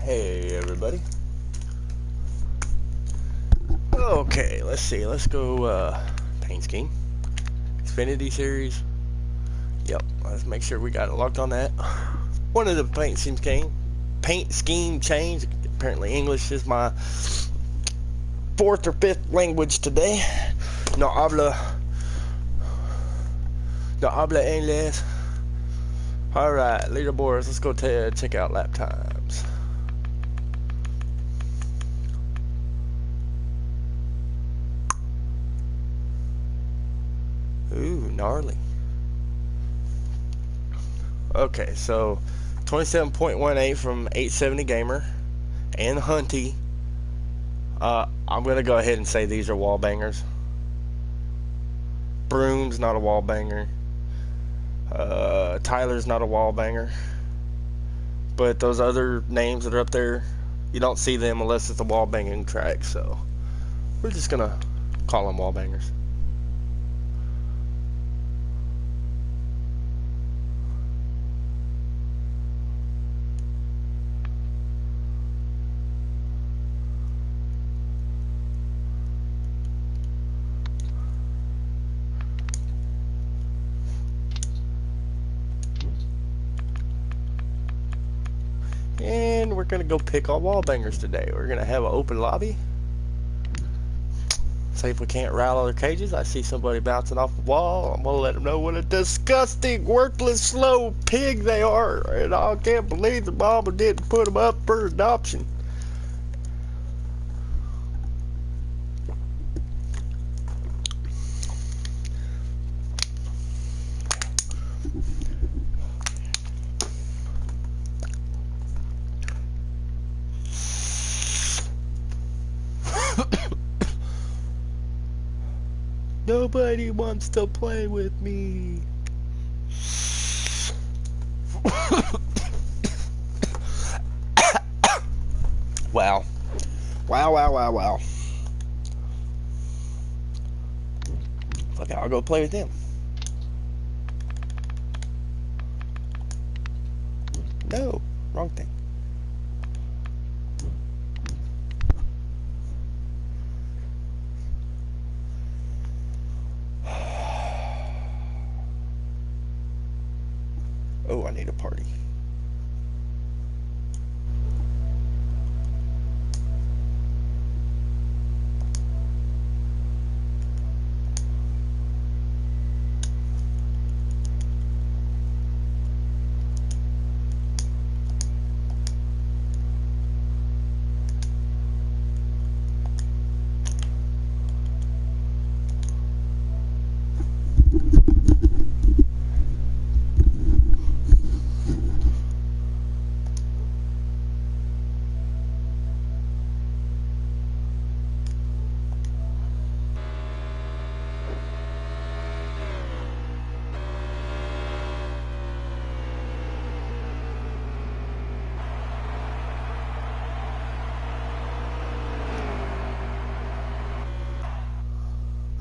Hey everybody. Okay, let's see. Let's go paint scheme. Xfinity series. Yep, let's make sure we got it locked on that. One of the paint scheme change. Apparently English is my fourth or fifth language today. No habla inglés. Alright, leaderboards, let's go check out lap times. Ooh, gnarly. Okay, so 27.18 from 870 Gamer and Hunty. I'm gonna go ahead and say these are wall bangers. Broom's not a wall banger. Tyler's not a wall banger. But those other names that are up there, you don't see them unless it's a wall banging track. So we're just gonna call them wall bangers. And we're gonna go pick all wall bangers today. We're gonna have an open lobby. See if we can't rattle their cages. I see somebody bouncing off the wall. I'm gonna let them know what a disgusting, worthless, slow pig they are. And I can't believe the mama didn't put them up for adoption. Nobody wants to play with me. Wow. Wow. Fuck it, I'll go play with them. No, wrong thing. Oh, I need a party.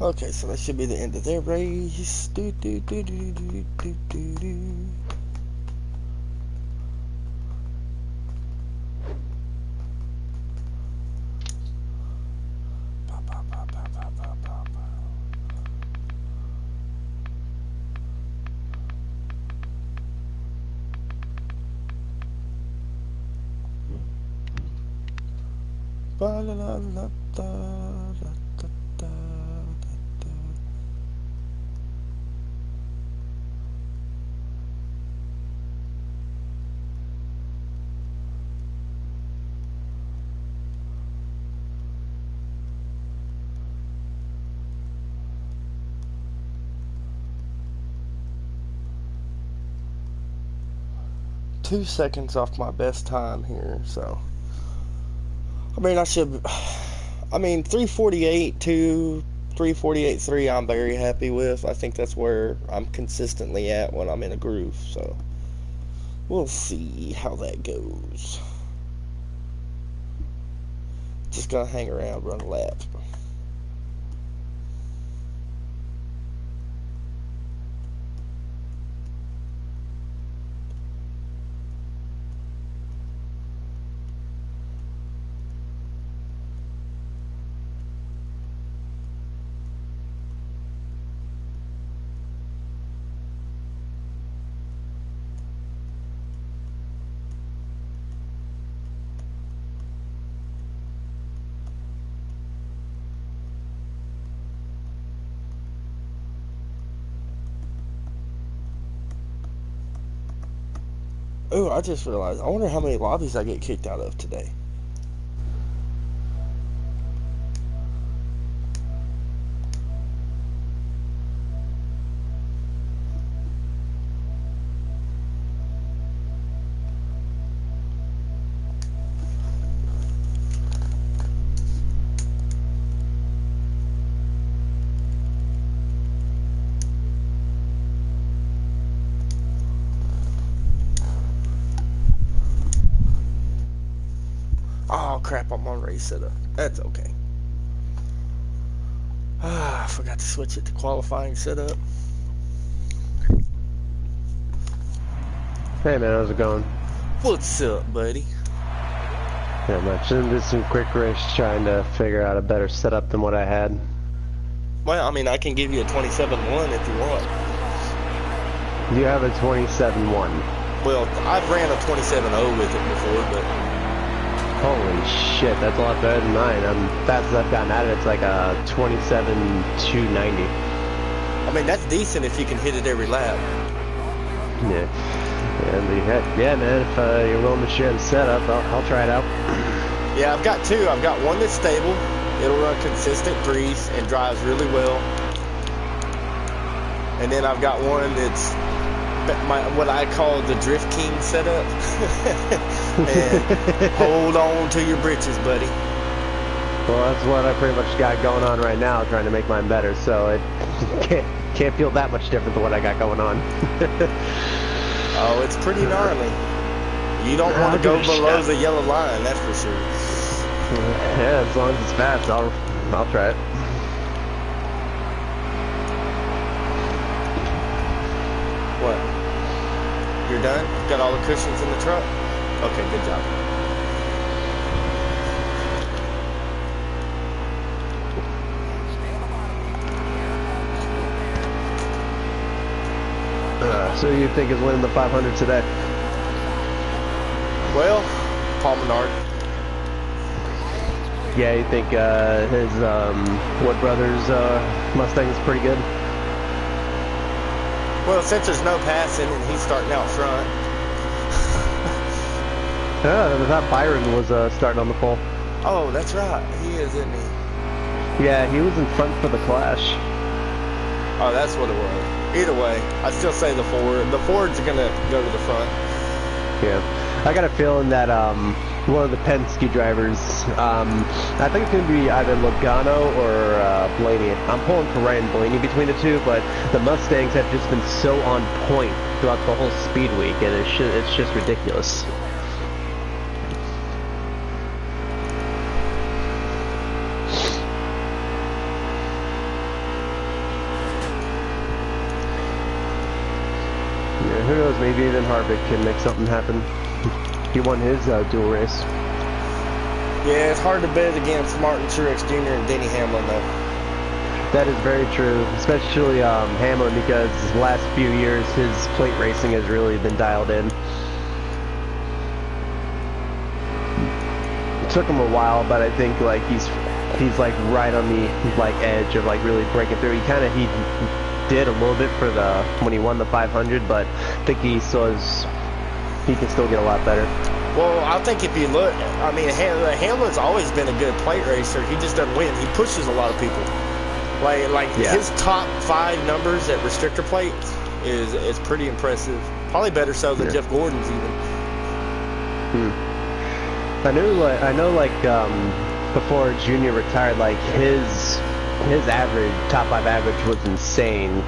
Okay, so that should be the end of their race. Do. Ba la la la da da da da da. 2 seconds off my best time here, so I mean 348 to 348.3 I'm very happy with. I think that's where I'm consistently at when I'm in a groove, so we'll see how that goes. Just gonna hang around, run a lap. Oh, I just realized. I wonder how many lobbies I get kicked out of today. Oh crap, I'm on race setup. That's okay. I forgot to switch it to qualifying setup. Hey man, how's it going? What's up, buddy? Not much. Did some quick race trying to figure out a better setup than what I had. Well, I mean, I can give you a 27-1 if you want. You have a 27-1. Well, I've ran a 27-0 with it before, but... Holy shit, that's a lot better than mine. Fast as I've gotten at it, it's like a 27-290. I mean, that's decent if you can hit it every lap. Yeah. Yeah, man, if you're willing to share the setup, I'll try it out. Yeah, I've got two. I've got one that's stable. It'll run consistent threes and drives really well. And then I've got one that's what I call the Drift King setup. And hold on to your britches, buddy. Well, that's what I pretty much got going on right now, trying to make mine better, so it can't feel that much different than what I got going on. Oh, it's pretty gnarly. You don't want to go below the yellow line, that's for sure. Yeah, as long as it's fast, I'll try it. What? You're done? Got all the cushions in the truck? Okay, good job. So you think is winning the 500 today? Well, Paul Menard. Yeah, you think his Wood Brothers Mustang is pretty good? Well, since there's no passing and he's starting out front. Yeah, I thought Byron was starting on the pole. Oh, that's right. He is, isn't he? Yeah, he was in front for the Clash. Oh, that's what it was. Either way, I still say the Ford. The Fords are going to go to the front. Yeah. I got a feeling that one of the Penske drivers, I think it's going to be either Logano or Blaney. I'm pulling for Ryan Blaney between the two, but the Mustangs have just been so on point throughout the whole speed week, and it's just ridiculous. Yeah, who knows, maybe even Harvick can make something happen. He won his dual race. Yeah, it's hard to bet against Martin Truex Jr. and Denny Hamlin, though. That is very true, especially Hamlin, because the last few years his plate racing has really been dialed in. It took him a while, but I think like he's like right on the edge of like really breaking through. He did a little bit for when he won the 500, but I think he can still get a lot better. Well, I think if you look, I mean, Hamlin's always been a good plate racer. He just doesn't win. He pushes a lot of people. Yeah. His top 5 numbers at restrictor plates is pretty impressive. Probably better so than Jeff Gordon's even. I know, before Junior retired, like his average, top 5 average was insane.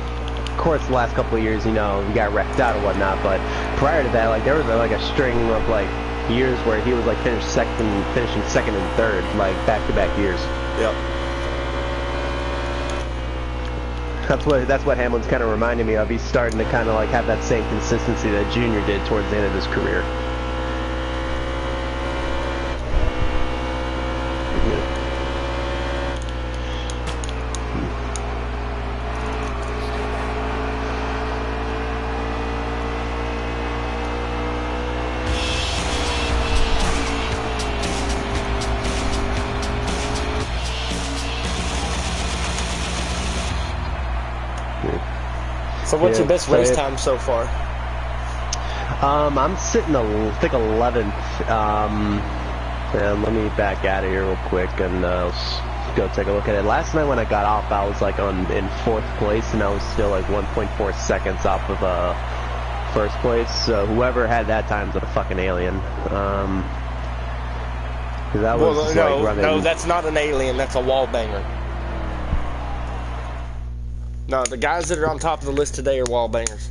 Of course, the last couple of years, he got wrecked out or whatnot, but prior to that, like, there was like a string of like years where he was like finishing second and third, like back-to-back years. Yep. That's what Hamlin's kind of reminding me of. He's starting to kind of like have that same consistency that Junior did towards the end of his career. So what's your best race time so far? I'm sitting, I think 11th. And let me back out of here real quick and go take a look at it. Last night when I got off, I was like in 4th place, and I was still like 1.4 seconds off of 1st place. So whoever had that time's a fucking alien. That was no, that's not an alien. That's a wall banger. No, the guys that are on top of the list today are wall bangers.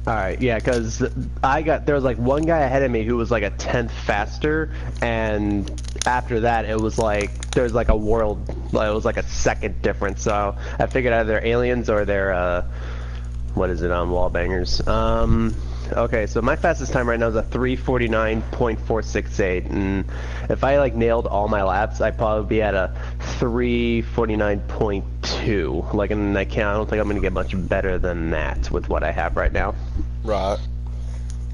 Alright, yeah, because there was like one guy ahead of me who was like a 10th faster, and after that it was like, there's like it was like a second difference, so I figured either they're aliens or they're, what is it, on wall bangers. Okay, so my fastest time right now is a 3:49.468, and if I like nailed all my laps, I'd probably be at a 3:49.2. Like, and I don't think I'm gonna get much better than that with what I have right now. Right.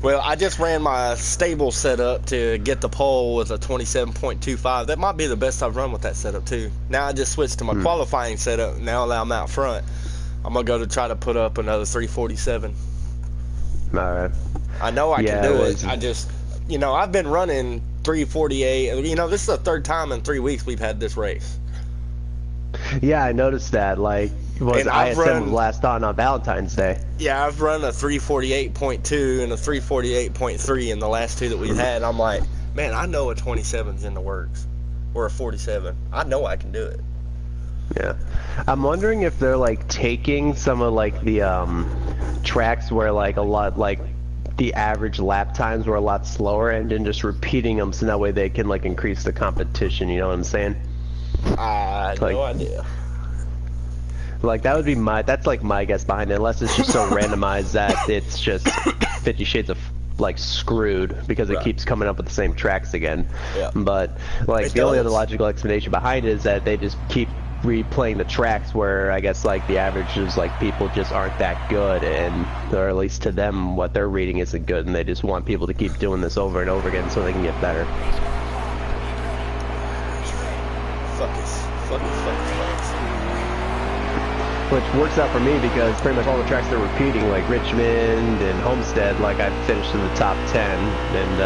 Well, I just ran my stable setup to get the pole with a 27.25. That might be the best I've run with that setup too. Now I just switched to my qualifying setup. Now that I'm out front, I'm gonna go to try to put up another 3:47. Alright. I know I can do it. I just, I've been running 3:48. This is the 3rd time in 3 weeks we've had this race. Yeah, I noticed that. Like, ISM was last on Valentine's Day. Yeah, I've run a 3:48.2 and a 3:48.3 in the last 2 that we've had. I'm like, man, I know a 27's in the works, or a 47. I know I can do it. Yeah, I'm wondering if they're like taking some of like the tracks where like the average lap times were a lot slower, and then just repeating them so that way they can like increase the competition. You know what I'm saying? No idea. Like that would be that's like my guess behind it, unless it's just so randomized that it's just 50 Shades of like screwed because it keeps coming up with the same tracks again. Yeah. But like the only other logical explanation behind it is that they just keep replaying the tracks where I guess like the average is like people just aren't that good, and or at least to them what they're reading isn't good, and they just want people to keep doing this over and over again so they can get better. Fuck us. Which works out for me because pretty much all the tracks they're repeating, like Richmond and Homestead, like I finished in the top 10, and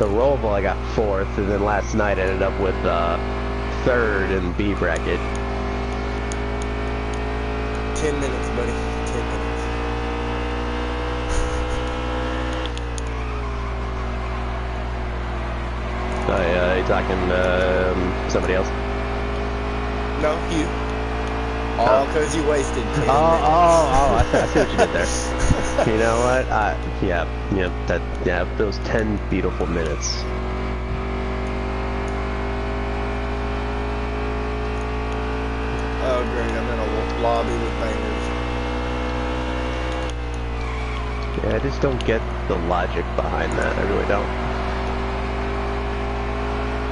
the Roval I got 4th, and then last night I ended up with 3rd in B bracket. 10 minutes, buddy. 10 minutes. Are you talking somebody else? No, you. Oh, because you wasted 10 minutes. I see what you did there. You know what? Those 10 beautiful minutes. Oh, great. I'm in a lobby with bangers. Yeah, I just don't get the logic behind that. I really don't.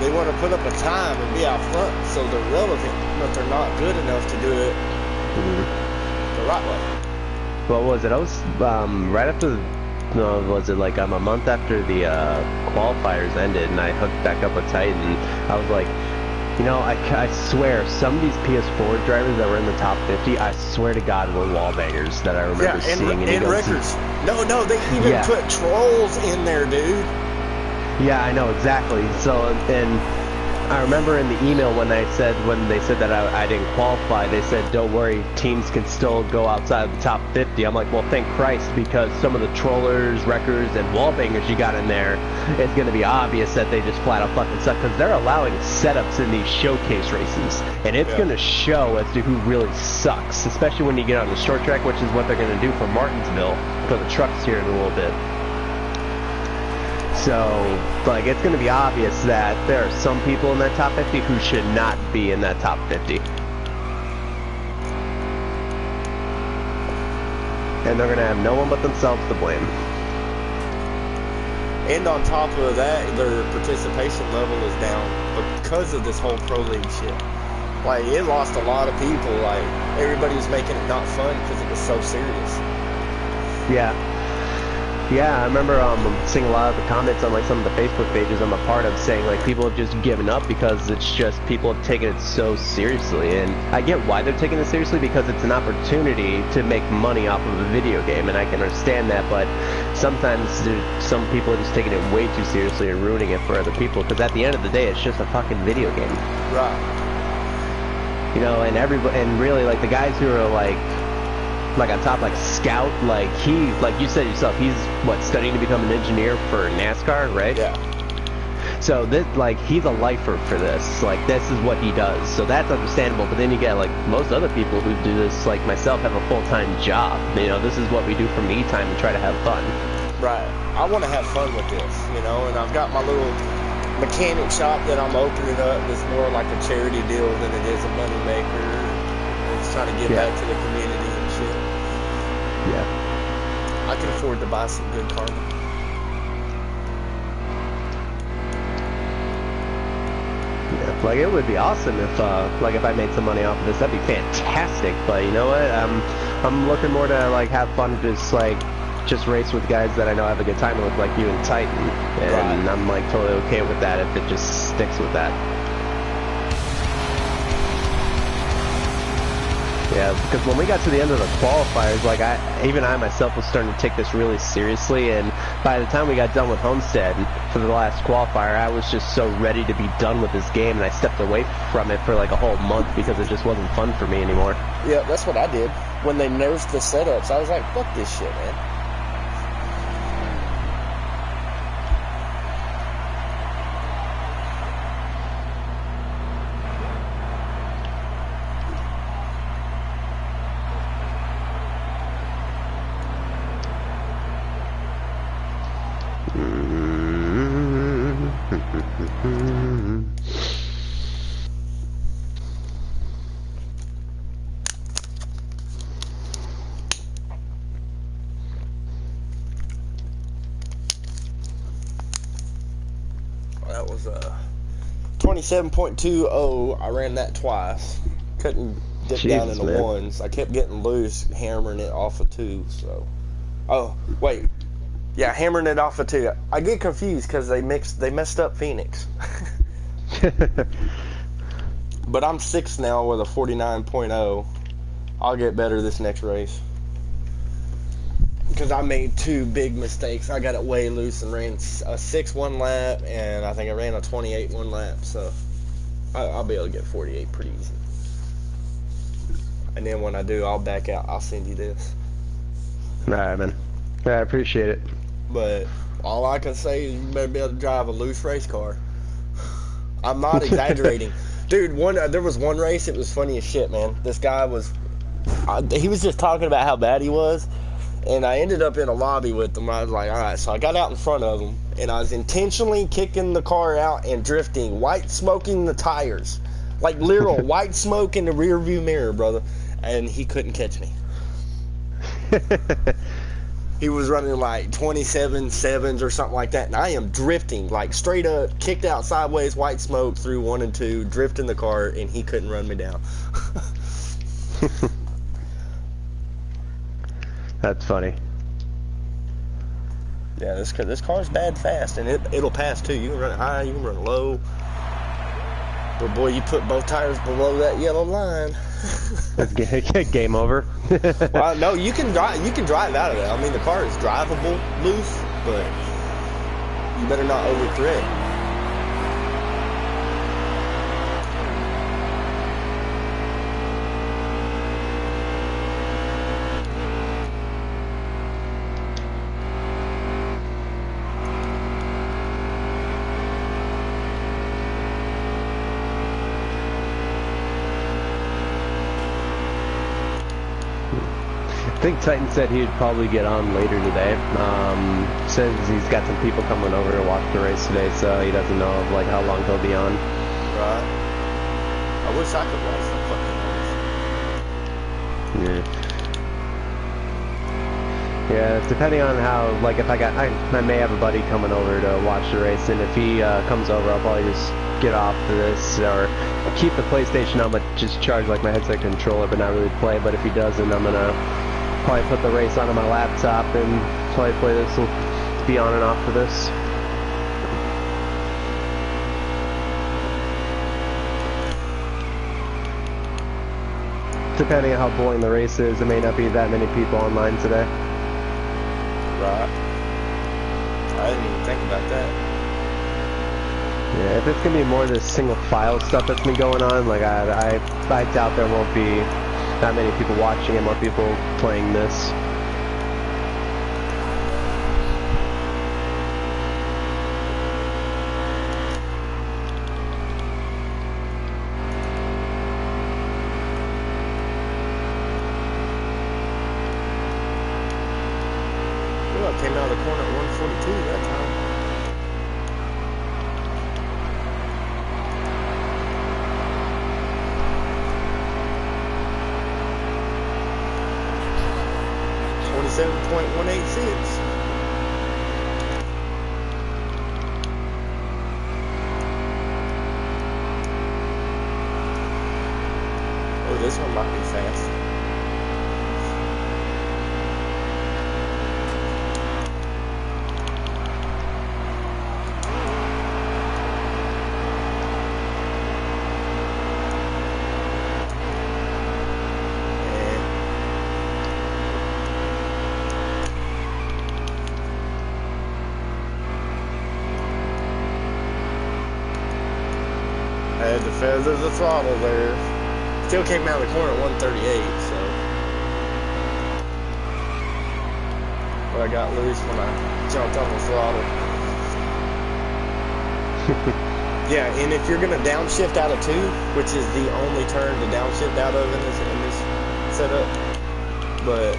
They want to put up a time and be out front so they're relevant, but they're not good enough to do it the right way. What was it? I was right after was it like a month after the qualifiers ended, and I hooked back up with Titan. I was like, I swear, some of these PS4 drivers that were in the top 50, I swear to God, were wall bangers that I remember seeing. And records. No, they even put trolls in there, dude. Yeah, I know, exactly. So, and I remember in the email when they said that I didn't qualify, they said, don't worry, teams can still go outside of the top 50. I'm like, well, thank Christ, because some of the trollers, wreckers, and wall bangers you got in there, it's going to be obvious that they just flat out fucking suck, because they're allowing setups in these showcase races, and it's going to show as to who really sucks, especially when you get on the short track, which is what they're going to do for Martinsville, for the trucks here in a little bit. So, like, it's going to be obvious that there are some people in that top 50 who should not be in that top 50. And they're going to have no one but themselves to blame. And on top of that, their participation level is down because of this whole pro league shit. Like, it lost a lot of people. Like, everybody was making it not fun because it was so serious. Yeah. Yeah, I remember seeing a lot of the comments on like some of the Facebook pages I'm a part of saying like people have just given up because it's just people have taken it so seriously, and I get why they're taking it seriously because it's an opportunity to make money off of a video game, and I can understand that, but sometimes some people are just taking it way too seriously and ruining it for other people because at the end of the day it's just a fucking video game. Right. You know, and everybody, and really like the guys who are like on top, like Scout, like he, like you said yourself, he's what, studying to become an engineer for NASCAR, right? Yeah. So this, like, he's a lifer for this. Like, this is what he does. So that's understandable. But then you get like most other people who do this, like myself, have a full-time job. You know, this is what we do for me time and try to have fun. Right. I want to have fun with this, you know, and I've got my little mechanic shop that I'm opening up. That's more like a charity deal than it is a money maker. It's trying to give back to the community and shit. Yeah. I can afford to buy some good carbon. Yeah. Like, it would be awesome if, like, if I made some money off of this. That'd be fantastic. But you know what? I'm looking more to like have fun, just race with guys that I know have a good time with, like you and Titan. And right. I'm like totally okay with that if it just sticks with that. Yeah, because when we got to the end of the qualifiers, like even I myself was starting to take this really seriously, and by the time we got done with Homestead for the last qualifier, I was just so ready to be done with this game, and I stepped away from it for like a whole month because it just wasn't fun for me anymore. Yeah, that's what I did. When they nerfed the setups, I was like, fuck this shit, man. That was 27.20. I ran that twice. Couldn't dip down in the ones. I kept getting loose, hammering it off of 2. So, oh wait, yeah, hammering it off of 2. I get confused because they messed up Phoenix. But I'm 6th now with a 49.0. I'll get better this next race. Because I made 2 big mistakes. I got it way loose and ran a 6 one lap, and I think I ran a 28 one lap. So I'll be able to get 48 pretty easy. And then when I do, I'll back out. I'll send you this. Alright, man. I appreciate it. But all I can say is you better be able to drive a loose race car. I'm not exaggerating. Dude, there was one race, it was funny as shit, man. This guy he was just talking about how bad he was. And I ended up in a lobby with him. I was like, all right. So I got out in front of him, and I was intentionally kicking the car out and drifting, white smoking the tires. Like literal white smoke in the rear view mirror, brother. And he couldn't catch me. He was running like 27.7s or something like that. And I am drifting, like straight up, kicked out sideways, white smoke through 1 and 2, drifting the car, and he couldn't run me down. That's funny. Yeah, this car's bad fast, and it'll pass too. You can run it high, you can run it low. But boy, you put both tires below that yellow line. Game over. Well, no, you can drive. You can drive out of it. I mean, the car is drivable loose, but you better not overcorrect. I think Titan said he'd probably get on later today. Says he's got some people coming over to watch the race today, so he doesn't know of like how long he'll be on. Right. I wish I could watch the fucking race. Yeah, depending on how, like, if I may have a buddy coming over to watch the race, and if he comes over, I'll probably just get off to this, or keep the PlayStation on, but just charge like my headset controller, but not really play. But if he doesn't, I'm gonna probably put the race onto my laptop and Hopefully this will be on and off for this. Depending on how boring the race is, there may not be that many people online today. Right. I didn't even think about that. Yeah, if it's gonna be more of this single file stuff that's been going on, like I doubt there won't be that many people watching and more people playing this. Well, I came out of the corner at 142 that time. .186. Oh, this one might be fast. Had the feathers of throttle there. Still came out of the corner at 138, so. But I got loose when I jumped on the throttle. Yeah, and if you're gonna downshift out of 2, which is the only turn to downshift out of in this setup, but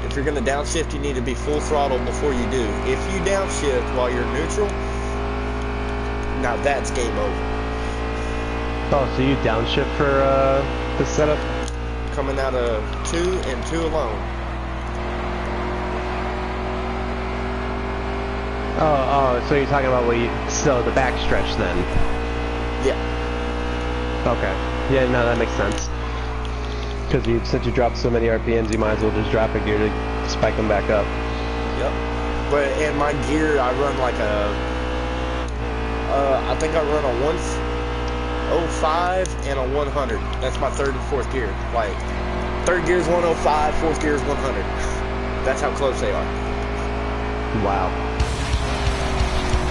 if you're gonna downshift, you need to be full throttle before you do. If you downshift while you're neutral, now that's game over. Oh, so you downshift for this setup? Coming out of 2 and 2 alone. Oh, so you're talking about so the backstretch then? Yeah. Okay. Yeah, no, that makes sense. Because since you dropped so many RPMs, you might as well just drop a gear to spike them back up. Yep. But in my gear, I run like I think I run a 105 and a 100. That's my third and fourth gear. Like, third gear is 105, fourth gear is 100. That's how close they are. Wow.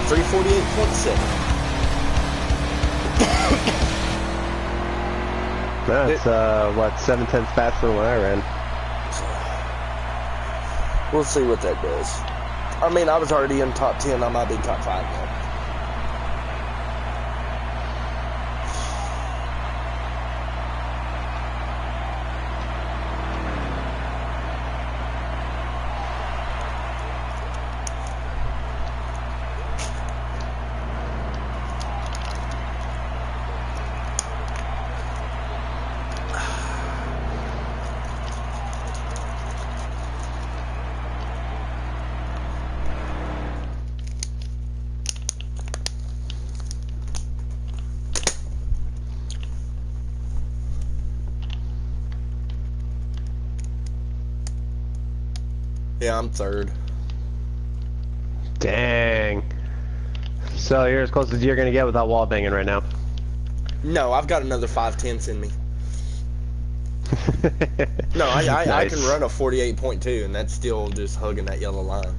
348.7. That's, what, 7/10 faster than what I ran. We'll see what that does. I mean, I was already in top 10. I might be top 5 now. Yeah, I'm third. Dang. So you're as close as you're gonna get without wall banging right now. No, I've got another 5/10 in me. No, I Nice. can run a 48.2, and that's still just hugging that yellow line.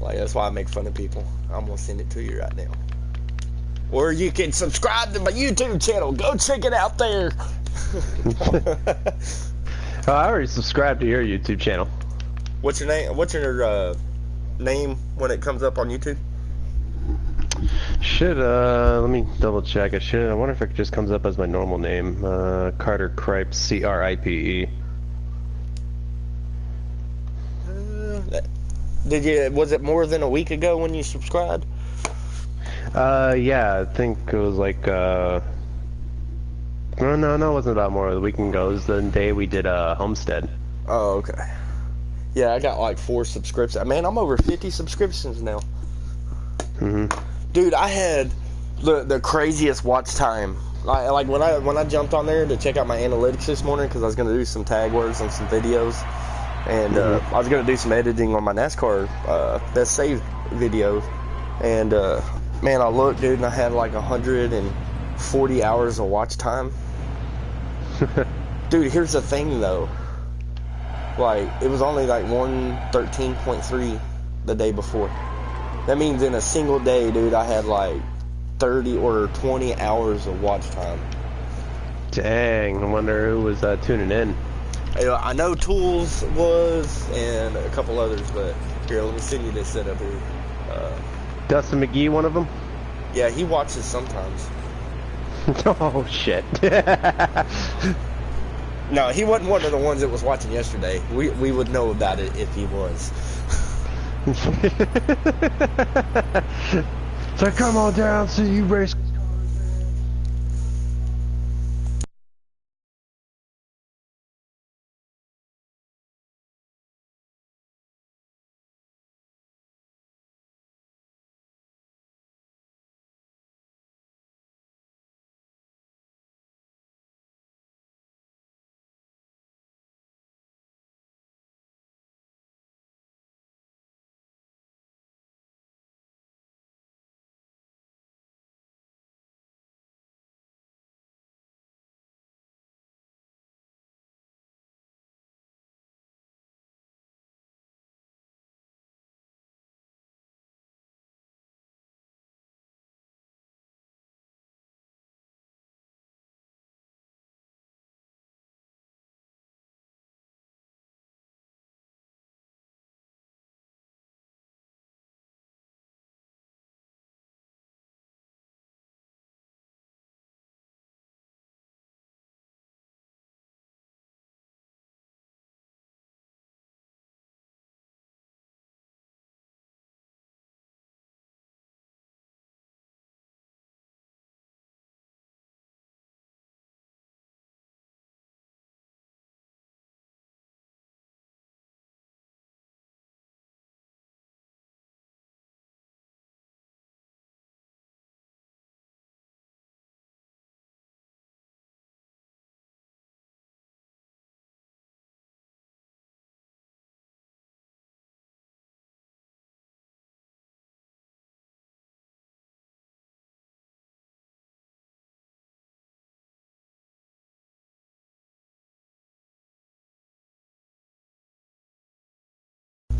Like, that's why I make fun of people. I'm gonna send it to you right now. Or you can subscribe to my YouTube channel. Go check it out there. Oh, I already subscribed to your YouTube channel. What's your name? What's your name when it comes up on YouTube? Let me double check. I wonder if it just comes up as my normal name. Carter Cripe, CRIPE. Was it more than a week ago when you subscribed? Yeah, I think it was like, no, it wasn't about more than a week ago. It was the day we did Homestead. Oh, okay. Yeah, I got like 4 subscriptions. Man, I'm over 50 subscriptions now. Dude, I had the craziest watch time. Like when I jumped on there to check out my analytics this morning because I was gonna do some tag words and some videos. and I was gonna do some editing on my NASCAR best save video, and man, I looked, dude, and I had like 140 hours of watch time. Dude, here's the thing though. Like, it was only like 113.3 the day before. That means in a single day, dude, I had like 30 or 20 hours of watch time. Dang, I wonder who was tuning in. I know Tools was, and a couple others, but here, let me send you this setup here. Dustin McGee, one of them? Yeah, he watches sometimes. Oh, shit. No, he wasn't one of the ones that was watching yesterday. We would know about it if he was. So come on down, so you race.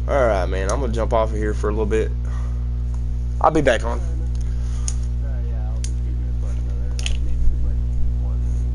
Alright, man, I'm gonna jump off of here for a little bit. I'll be back on.